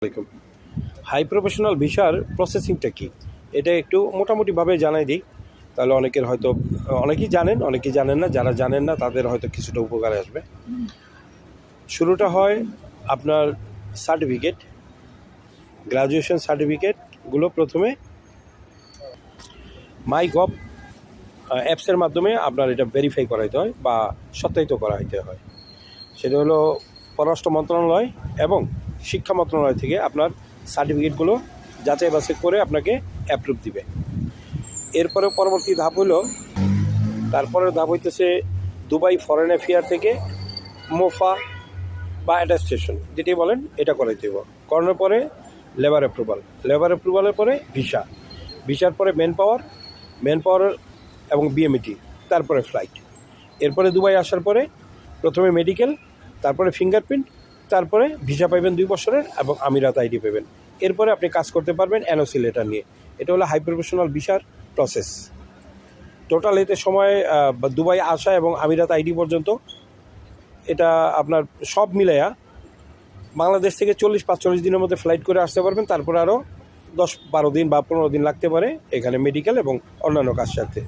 আলাইকুম। High professional ভিসার প্রসেসিংটা কি এটা একটু মোটামুটিভাবে জানাই দিই, তাহলে অনেকেই জানেন না। যারা জানেন না তাদের হয়তো কিছুটা উপকারে আসবে। শুরুটা হয় আপনার সার্টিফিকেট, গ্রাজুয়েশন সার্টিফিকেটগুলো প্রথমে মাইগভ অ্যাপসের মাধ্যমে আপনার এটা ভেরিফাই করাইতে হয় বা সত্যায়িত করাইতে হয়। সেটা হলো পররাষ্ট্র মন্ত্রণালয় এবং শিক্ষা মন্ত্রণালয় থেকে আপনার সার্টিফিকেটগুলো যাচাই বাছাই করে আপনাকে অ্যাপ্রুভ দিবে। এরপরে পরবর্তী ধাপ তারপরের ধাপ হইতেছে দুবাই ফরেন অ্যাফেয়ার থেকে মোফা বা অ্যাটাস্টেশন যেটি বলেন এটা করাইতে হবে। করানোর পরে লেবার অ্যাপ্রুভালের পরে ভিসার পরে ম্যান পাওয়ার এবং বিএমইটি, তারপরে ফ্লাইট। এরপরে দুবাই আসার পরে প্রথমে মেডিকেল, তারপরে ফিঙ্গারপ্রিন্ট, তারপরে ভিসা পাইবেন 2 বছরের এবং আমিরাত আইডি পাবেন। এরপরে আপনি কাজ করতে পারবেন এনওসি লেটার নিয়ে। এটা হলো হাই প্রফেশনাল ভিসার প্রসেস। টোটাল এতে সময় দুবাই আসা এবং আমিরাত আইডি পর্যন্ত এটা আপনার সব মিলাইয়া বাংলাদেশ থেকে 40-45 দিনের মধ্যে ফ্লাইট করে আসতে পারবেন। তারপরে আরও 10-12 দিন বা 15 দিন লাগতে পারে এখানে মেডিকেল এবং অন্যান্য কাজ সারতে।